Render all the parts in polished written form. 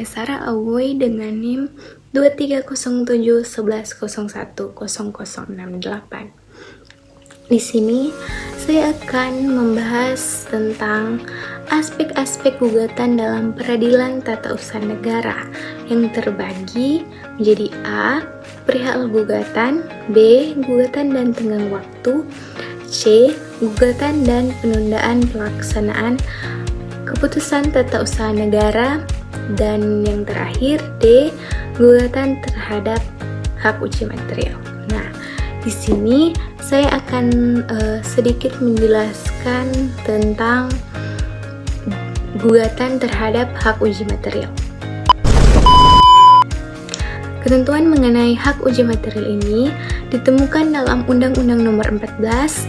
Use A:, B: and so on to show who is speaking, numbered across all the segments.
A: saya Sarah Awoy dengan NIM 230711010068. Di sini saya akan membahas tentang aspek-aspek gugatan dalam peradilan tata usaha negara yang terbagi menjadi A. Perihal gugatan, B. Gugatan dan tenggang waktu, C. Gugatan dan penundaan pelaksanaan keputusan tata usaha negara, dan yang terakhir D. Gugatan terhadap hak uji material. Nah, di sini saya akan sedikit menjelaskan tentang gugatan terhadap hak uji material. Ketentuan mengenai hak uji material ini ditemukan dalam Undang-Undang Nomor 14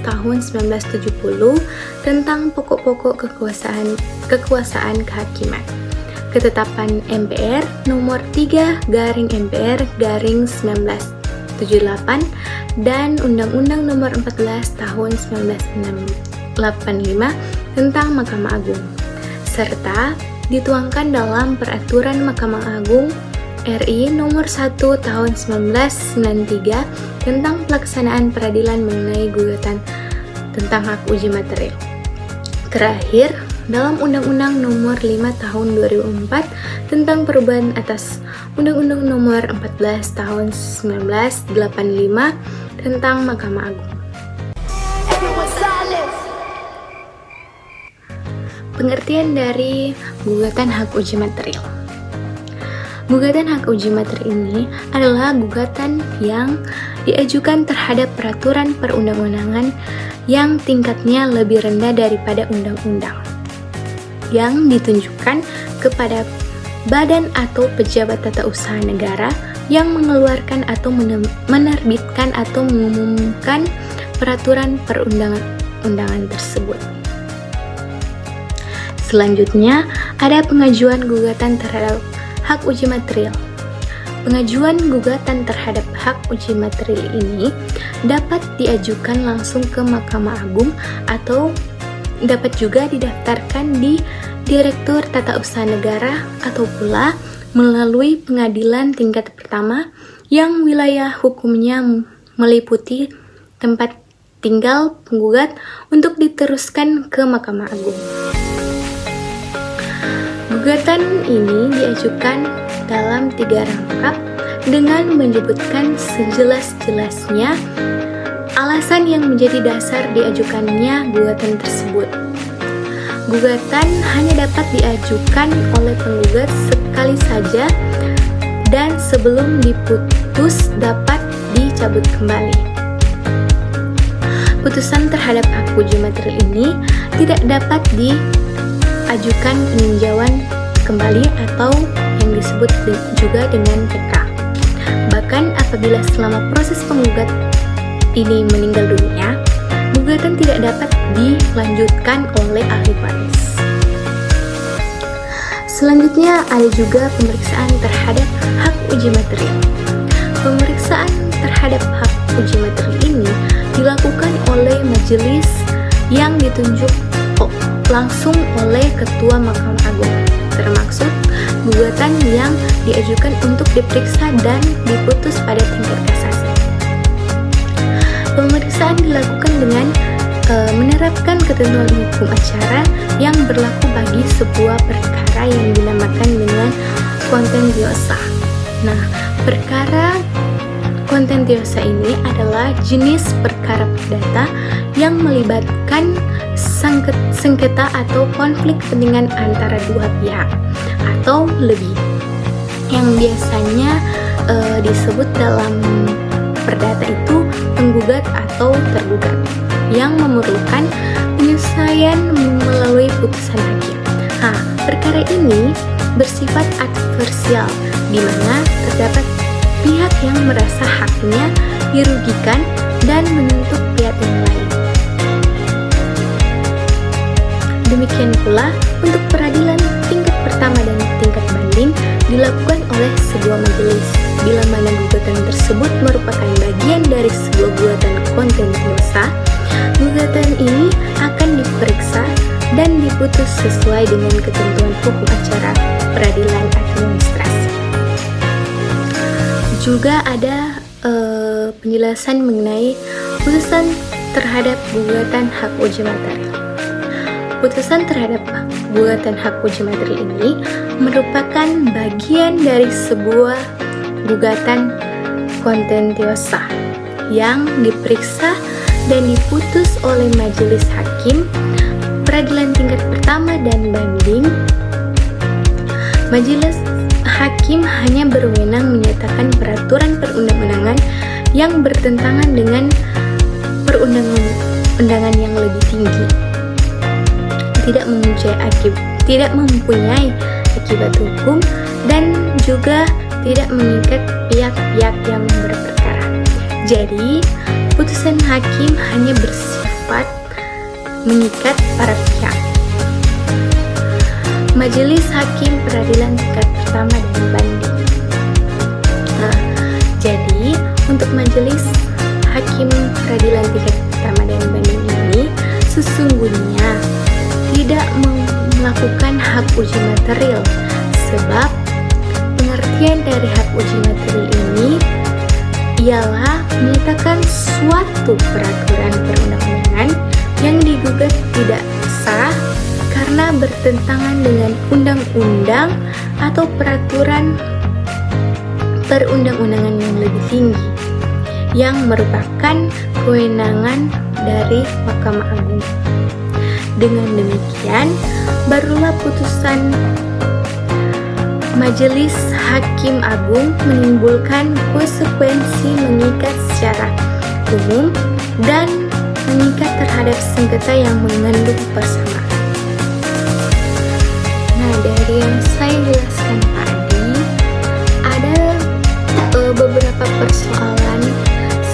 A: Tahun 1970 tentang pokok-pokok kekuasaan kehakiman. Ketetapan MPR Nomor 3/MPR/1978 dan Undang-Undang Nomor 14 Tahun 1985 tentang Mahkamah Agung, serta dituangkan dalam Peraturan Mahkamah Agung RI Nomor 1 Tahun 1993 tentang pelaksanaan peradilan mengenai gugatan tentang hak uji material. Terakhir, dalam Undang-Undang Nomor 5 Tahun 2004 tentang perubahan atas Undang-Undang Nomor 14 Tahun 1985 tentang Mahkamah Agung. Pengertian dari gugatan hak uji material. Gugatan hak uji material ini adalah gugatan yang diajukan terhadap peraturan perundang-undangan yang tingkatnya lebih rendah daripada undang-undang, yang ditunjukkan kepada badan atau pejabat tata usaha negara yang mengeluarkan atau menerbitkan atau mengumumkan peraturan perundang-undangan tersebut. Selanjutnya, ada pengajuan gugatan terhadap hak uji material. Pengajuan gugatan terhadap hak uji material ini dapat diajukan langsung ke Mahkamah Agung atau dapat juga didaftarkan di Direktur Tata Usaha Negara atau pula melalui pengadilan tingkat pertama yang wilayah hukumnya meliputi tempat tinggal penggugat untuk diteruskan ke Mahkamah Agung. Gugatan ini diajukan dalam 3 rangkap dengan menyebutkan sejelas-jelasnya alasan yang menjadi dasar diajukannya gugatan tersebut. Gugatan hanya dapat diajukan oleh penggugat sekali saja dan sebelum diputus dapat dicabut kembali. Putusan terhadap hak uji material ini tidak dapat diajukan peninjauan kembali atau yang disebut juga dengan PK. Bahkan apabila selama proses penggugat ini meninggal dunia, gugatan tidak dapat dilanjutkan oleh ahli waris. Selanjutnya ada juga pemeriksaan terhadap hak uji material. Pemeriksaan terhadap hak uji material ini dilakukan oleh majelis yang ditunjuk langsung oleh Ketua Mahkamah Agung, termaksud gugatan yang diajukan untuk diperiksa dan diputus pada tingkat kasasi. Pemeriksaan dilakukan dengan menerapkan ketentuan hukum acara yang berlaku bagi sebuah perkara yang dinamakan dengan kontentiosa. Nah, perkara kontentiosa ini adalah jenis perkara perdata yang melibatkan sengketa atau konflik kepentingan antara dua pihak atau lebih, yang biasanya disebut dalam perdata itu penggugat atau tergugat, yang memerlukan penyelesaian melalui putusan hakim. Nah, perkara ini bersifat adversial, di mana terdapat pihak yang merasa haknya dirugikan dan menuntut pihak yang lain. Demikian pula untuk peradilan tingkat pertama dan tingkat banding dilakukan oleh sebuah majelis, bila mana gugatan tersebut merupakan bagian dari sebuah gugatan kontentiosa. Gugatan ini akan diperiksa dan diputus sesuai dengan ketentuan hukum acara peradilan administrasi. juga ada penjelasan mengenai putusan terhadap gugatan hak uji materi. Putusan terhadap gugatan hak uji materi ini merupakan bagian dari sebuah gugatan kontentiosa yang diperiksa dan diputus oleh majelis hakim, peradilan tingkat pertama dan banding. Majelis hakim hanya berwenang menyatakan peraturan perundang-undangan yang bertentangan dengan perundang-undangan yang lebih tinggi, tidak mempunyai akibat hukum, dan juga tidak mengikat pihak-pihak yang berperkara. Jadi, putusan hakim hanya bersifat mengikat para pihak. Majelis hakim peradilan tingkat pertama dan banding. Jadi untuk majelis hakim peradilan tingkat pertama dan banding ini sesungguhnya tidak melakukan hak uji material, sebab pengertian dari hak uji material ini ialah menyatakan suatu peraturan perundang-undangan yang digugat tidak sah karena bertentangan dengan undang-undang atau peraturan perundang-undangan yang lebih tinggi, yang merupakan kewenangan dari Mahkamah Agung. Dengan demikian, barulah putusan Majelis Hakim Agung menimbulkan konsekuensi mengikat secara umum dan mengikat terhadap sengketa yang mengandung persamaan. Nah, dari yang saya jelaskan tadi, ada beberapa persoalan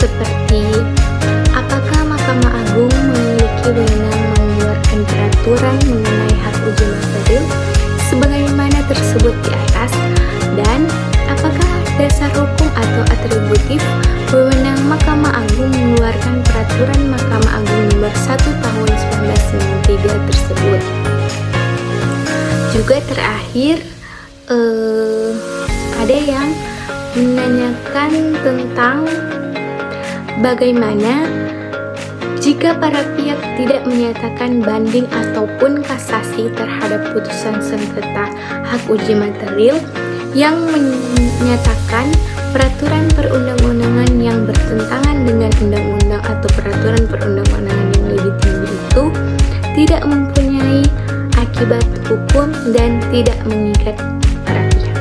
A: seperti apakah Mahkamah Agung memiliki wewenang mengeluarkan peraturan mengenai hak uji materi sebagaimana tersebut di atas, dan apakah dasar hukum atau atributif wewenang Mahkamah Agung mengeluarkan peraturan Mahkamah Agung nomor 1 tahun 1993 tersebut. Juga terakhir ada yang menanyakan tentang bagaimana jika para pihak tidak menyatakan banding ataupun kasasi terhadap putusan sengketa hak uji material yang menyatakan peraturan perundang-undangan yang bertentangan dengan undang-undang atau peraturan perundang-undangan yang lebih tinggi itu tidak mempunyai akibat hukum dan tidak mengikat para pihak.